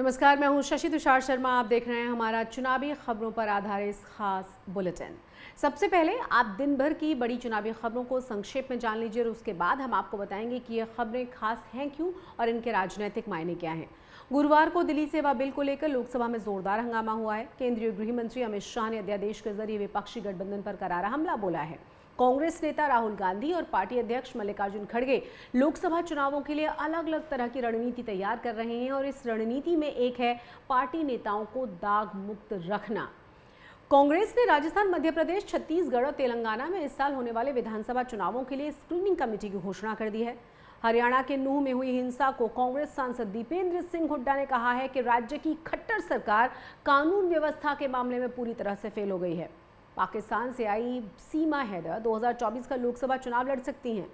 नमस्कार, मैं हूं शशि तुषार शर्मा। आप देख रहे हैं हमारा चुनावी खबरों पर आधारित खास बुलेटिन। सबसे पहले आप दिन भर की बड़ी चुनावी खबरों को संक्षेप में जान लीजिए और उसके बाद हम आपको बताएंगे कि ये खबरें खास हैं क्यों और इनके राजनीतिक मायने क्या हैं। गुरुवार को दिल्ली सेवा बिल को लेकर लोकसभा में जोरदार हंगामा हुआ है। केंद्रीय गृह मंत्री अमित शाह ने अध्यादेश के जरिए विपक्षी गठबंधन पर करारा हमला बोला है। कांग्रेस नेता राहुल गांधी और पार्टी अध्यक्ष मल्लिकार्जुन खड़गे लोकसभा चुनावों के लिए अलग अलग तरह की रणनीति तैयार कर रहे हैं और इस रणनीति में एक है पार्टी नेताओं को दाग मुक्त रखना। कांग्रेस ने राजस्थान, मध्य प्रदेश, छत्तीसगढ़ और तेलंगाना में इस साल होने वाले विधानसभा चुनावों के लिए स्क्रीनिंग कमेटी की घोषणा कर दी है। हरियाणा के नूंह में हुई हिंसा को कांग्रेस सांसद दीपेंद्र सिंह हुड्डा ने कहा है कि राज्य की खट्टर सरकार कानून व्यवस्था के मामले में पूरी तरह से फेल हो गई है। पाकिस्तान से आई सीमा हैदर 2024 का लोकसभा चुनाव लड़ सकती हैं।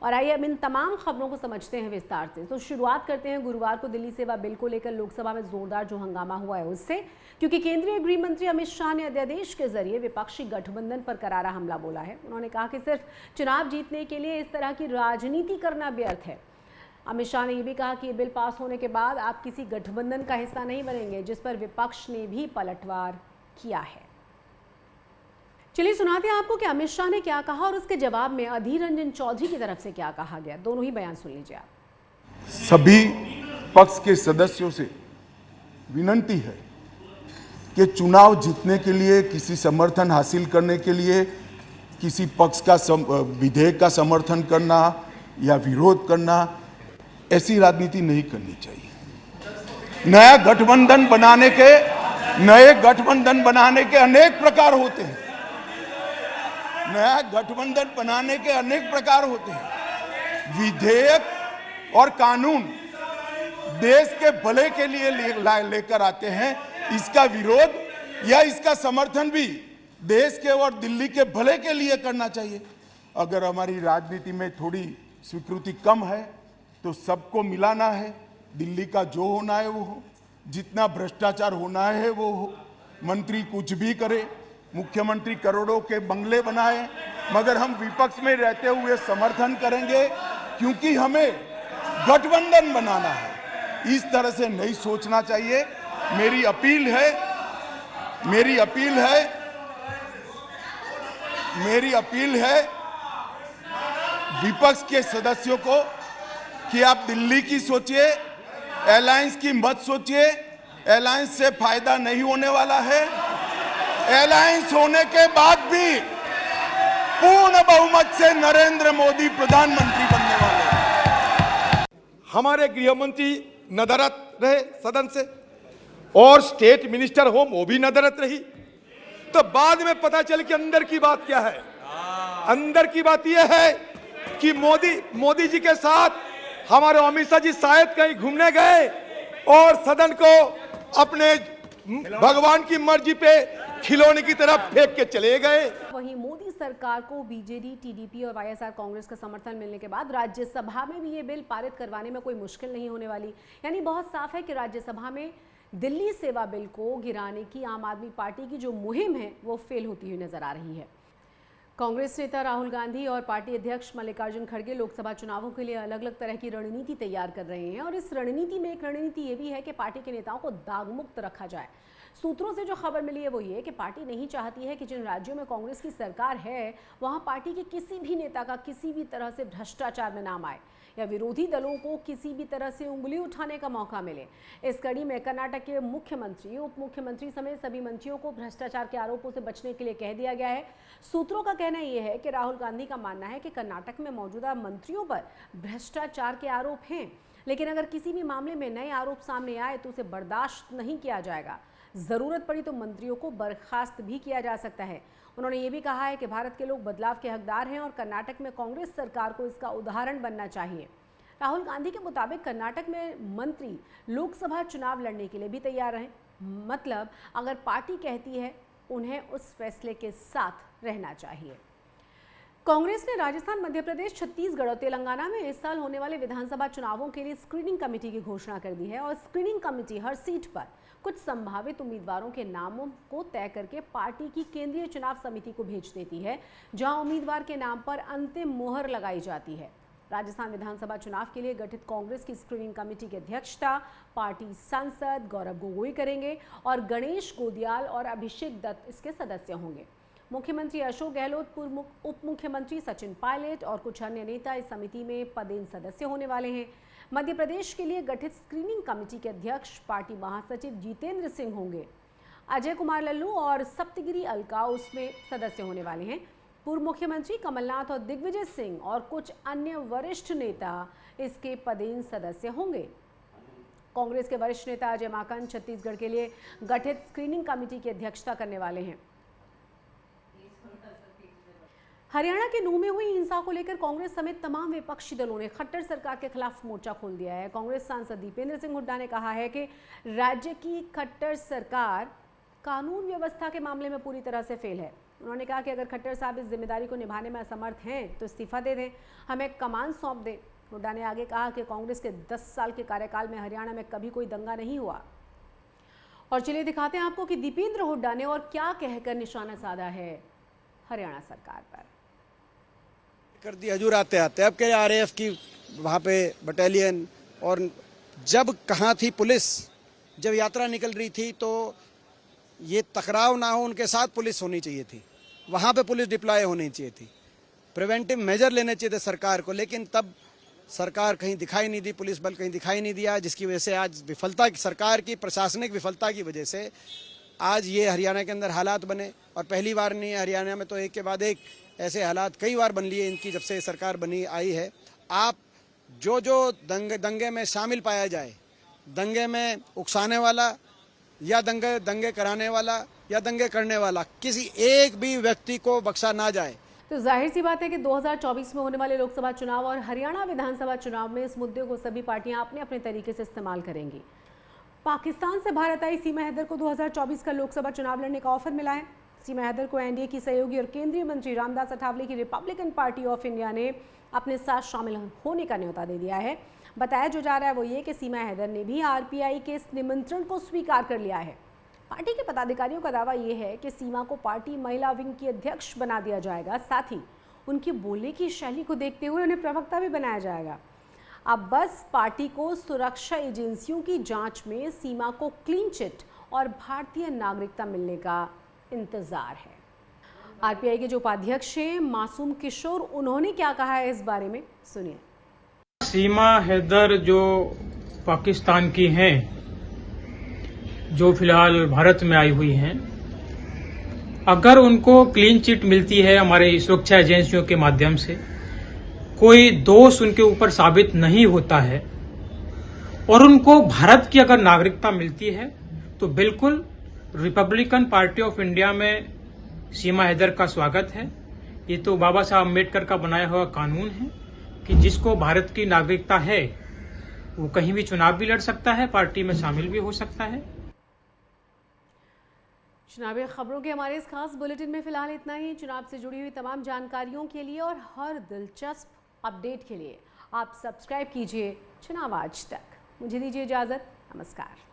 और आइए अब इन तमाम खबरों को समझते हैं विस्तार से। तो शुरुआत करते हैं गुरुवार को दिल्ली सेवा बिल को लेकर लोकसभा में जोरदार जो हंगामा हुआ है उससे, क्योंकि केंद्रीय गृह मंत्री अमित शाह ने अध्यादेश के जरिए विपक्षी गठबंधन पर करारा हमला बोला है। उन्होंने कहा कि सिर्फ चुनाव जीतने के लिए इस तरह की राजनीति करना व्यर्थ है। अमित शाह ने यह भी कहा कि ये बिल पास होने के बाद आप किसी गठबंधन का हिस्सा नहीं बनेंगे, जिस पर विपक्ष ने भी पलटवार किया है। चलिए सुनाते हैं आपको कि अमित शाह ने क्या कहा और उसके जवाब में अधीर रंजन चौधरी की तरफ से क्या कहा गया। दोनों ही बयान सुन लीजिए आप। सभी पक्ष के सदस्यों से विनती है कि चुनाव जीतने के लिए, किसी समर्थन हासिल करने के लिए किसी पक्ष का विधेयक का समर्थन करना या विरोध करना, ऐसी राजनीति नहीं करनी चाहिए। नए गठबंधन बनाने के अनेक प्रकार होते हैं। नया गठबंधन बनाने के अनेक प्रकार होते हैं। विधेयक और कानून देश के भले के लिए लेकर आते हैं। इसका विरोध या इसका समर्थन भी देश के और दिल्ली के भले के लिए करना चाहिए। अगर हमारी राजनीति में थोड़ी स्वीकृति कम है तो सबको मिलाना है। दिल्ली का जो होना है वो हो, जितना भ्रष्टाचार होना है वो हो। मंत्री कुछ भी करे, मुख्यमंत्री करोड़ों के बंगले बनाए, मगर हम विपक्ष में रहते हुए समर्थन करेंगे क्योंकि हमें गठबंधन बनाना है। इस तरह से नहीं सोचना चाहिए। मेरी अपील है विपक्ष के सदस्यों को कि आप दिल्ली की सोचिए, अलायंस की मत सोचिए। अलायंस से फायदा नहीं होने वाला है। अलायंस होने के बाद भी पूर्ण बहुमत से नरेंद्र मोदी प्रधानमंत्री बनने वाले हैं। हमारे गृह मंत्री नदारत रहे सदन से और स्टेट मिनिस्टर होम वो भी नदारत रही। तो बाद में पता चल कि अंदर की बात क्या है। अंदर की बात यह है कि मोदी जी के साथ हमारे अमित शाह जी शायद कहीं घूमने गए और सदन को अपने भगवान की मर्जी पे खिलौने की तरफ फेंक के चले गए। वहीं मोदी सरकार को बीजेडी, टीडीपी और वाईएसआर कांग्रेस का समर्थन मिलने के बाद राज्यसभा में भी ये बिल पारित करवाने में कोई मुश्किल नहीं होने वाली। यानी बहुत साफ है कि राज्यसभा में दिल्ली सेवा बिल को गिराने की आम आदमी पार्टी की जो मुहिम है वो फेल होती हुई नजर आ रही है। कांग्रेस नेता राहुल गांधी और पार्टी अध्यक्ष मल्लिकार्जुन खड़गे लोकसभा चुनावों के लिए अलग अलग तरह की रणनीति तैयार कर रहे हैं और इस रणनीति में एक रणनीति ये भी है कि पार्टी के नेताओं को दागमुक्त रखा जाए। सूत्रों से जो खबर मिली है वो ये कि पार्टी नहीं चाहती है कि जिन राज्यों में कांग्रेस की सरकार है वहां पार्टी के किसी भी नेता का किसी भी तरह से भ्रष्टाचार में नाम आए या विरोधी दलों को किसी भी तरह से उंगली उठाने का मौका मिले। इस कड़ी में कर्नाटक के मुख्यमंत्री, उप मुख्यमंत्री समेत सभी मंत्रियों को भ्रष्टाचार के आरोपों से बचने के लिए कह दिया गया है। सूत्रों का कहना यह है कि राहुल गांधी का मानना है कि कर्नाटक में मौजूदा मंत्रियों पर भ्रष्टाचार के आरोप हैं, लेकिन अगर किसी भी मामले में नए आरोप सामने आए तो उसे बर्दाश्त नहीं किया जाएगा। जरूरत पड़ी तो मंत्रियों को बर्खास्त भी किया जा सकता है। उन्होंने ये भी कहा है कि भारत के लोग बदलाव के हकदार हैं और कर्नाटक में कांग्रेस सरकार को इसका उदाहरण बनना चाहिए। राहुल गांधी के मुताबिक कर्नाटक में मंत्री लोकसभा चुनाव लड़ने के लिए भी तैयार हैं। मतलब अगर पार्टी कहती है उन्हें उस फैसले के साथ रहना चाहिए। कांग्रेस ने राजस्थान, मध्य प्रदेश, छत्तीसगढ़ और तेलंगाना में इस साल होने वाले विधानसभा चुनावों के लिए स्क्रीनिंग कमेटी की घोषणा कर दी है और स्क्रीनिंग कमेटी हर सीट पर कुछ संभावित उम्मीदवारों के नामों को तय करके पार्टी की केंद्रीय चुनाव समिति को भेज देती है, जहां उम्मीदवार के नाम पर अंतिम मोहर लगाई जाती है। राजस्थान विधानसभा चुनाव के लिए गठित कांग्रेस की स्क्रीनिंग कमेटी की अध्यक्षता पार्टी सांसद गौरव गोगोई करेंगे और गणेश गोदियाल और अभिषेक दत्त इसके सदस्य होंगे। मुख्यमंत्री अशोक गहलोत, पूर्व उप मुख्यमंत्री सचिन पायलट और कुछ अन्य नेता इस समिति में पदेन सदस्य होने वाले हैं। मध्य प्रदेश के लिए गठित स्क्रीनिंग कमेटी के अध्यक्ष पार्टी महासचिव जितेंद्र सिंह होंगे। अजय कुमार लल्लू और सप्तगिरी अलका उसमें सदस्य होने वाले हैं। पूर्व मुख्यमंत्री कमलनाथ और दिग्विजय सिंह और कुछ अन्य वरिष्ठ नेता इसके पदेन सदस्य होंगे। कांग्रेस के वरिष्ठ नेता अजय माकन छत्तीसगढ़ के लिए गठित स्क्रीनिंग कमेटी की अध्यक्षता करने वाले हैं। हरियाणा के नूह में हुई हिंसा को लेकर कांग्रेस समेत तमाम विपक्षी दलों ने खट्टर सरकार के खिलाफ मोर्चा खोल दिया है। कांग्रेस सांसद दीपेंद्र सिंह हुड्डा ने कहा है कि राज्य की खट्टर सरकार कानून व्यवस्था के मामले में पूरी तरह से फेल है। उन्होंने कहा कि अगर खट्टर साहब इस जिम्मेदारी को निभाने में असमर्थ हैं तो इस्तीफा दे दें, हमें कमान सौंप दें। हुड्डा ने आगे कहा कि कांग्रेस के 10 साल के कार्यकाल में हरियाणा में कभी कोई दंगा नहीं हुआ। और चलिए दिखाते हैं आपको कि दीपेंद्र हुड्डा ने और क्या कहकर निशाना साधा है हरियाणा सरकार पर। कर दी हजूर आते आते, अब क्या आरएएफ की वहाँ पे बटालियन, और जब कहाँ थी पुलिस, जब यात्रा निकल रही थी तो ये टकराव ना हो उनके साथ पुलिस होनी चाहिए थी, वहाँ पे पुलिस डिप्लॉय होनी चाहिए थी, प्रिवेंटिव मेजर लेने चाहिए थे सरकार को, लेकिन तब सरकार कहीं दिखाई नहीं दी, पुलिस बल कहीं दिखाई नहीं दिया, जिसकी वजह से आज विफलता, सरकार की प्रशासनिक विफलता की वजह से आज ये हरियाणा के अंदर हालात बने। और पहली बार नहीं है हरियाणा में, तो एक के बाद एक ऐसे हालात कई बार बन लिए इनकी, जब से सरकार बनी आई है। आप जो दंगे में शामिल पाया जाए, दंगे में उकसाने वाला या दंगे कराने वाला या दंगे करने वाला, किसी एक भी व्यक्ति को बख्शा ना जाए। तो जाहिर सी बात है कि 2024 में होने वाले लोकसभा चुनाव और हरियाणा विधानसभा चुनाव में इस मुद्दे को सभी पार्टियां अपने अपने तरीके से इस्तेमाल करेंगी। पाकिस्तान से भारत आई सीमा हैदर को 2024 का लोकसभा चुनाव लड़ने का ऑफर मिला है। सीमा हैदर को एनडीए की सहयोगी और केंद्रीय मंत्री रामदास अठावले की रिपब्लिकन पार्टी ऑफ इंडिया ने अपने साथ शामिल होने का न्योता दे दिया है। बताया जो जा रहा है वो ये कि सीमा हैदर ने भी आरपीआई के इस निमंत्रण को स्वीकार कर लिया है। पार्टी के पदाधिकारियों का दावा ये है कि सीमा को पार्टी महिला विंग की अध्यक्ष बना दिया जाएगा। साथ ही उनकी बोलने की शैली को देखते हुए उन्हें प्रवक्ता भी बनाया जाएगा। अब बस पार्टी को सुरक्षा एजेंसियों की जांच में सीमा को क्लीन चिट और भारतीय नागरिकता मिलने का इंतजार है। आरपीआई के जो उपाध्यक्ष हैं मासूम किशोर, उन्होंने क्या कहा है इस बारे में, सुनिए। सीमा हैदर जो पाकिस्तान की हैं, जो फिलहाल भारत में आई हुई हैं, अगर उनको क्लीन चिट मिलती है हमारे सुरक्षा एजेंसियों के माध्यम से, कोई दोष उनके ऊपर साबित नहीं होता है और उनको भारत की अगर नागरिकता मिलती है, तो बिल्कुल रिपब्लिकन पार्टी ऑफ इंडिया में सीमा हैदर का स्वागत है। ये तो बाबा साहब अम्बेडकर का बनाया हुआ कानून है कि जिसको भारत की नागरिकता है वो कहीं भी चुनाव भी लड़ सकता है, पार्टी में शामिल भी हो सकता है। चुनावी खबरों के हमारे इस खास बुलेटिन में फिलहाल इतना ही। चुनाव से जुड़ी हुई तमाम जानकारियों के लिए और हर दिलचस्प अपडेट के लिए आप सब्सक्राइब कीजिए चुनाव आज तक। मुझे दीजिए इजाजत, नमस्कार।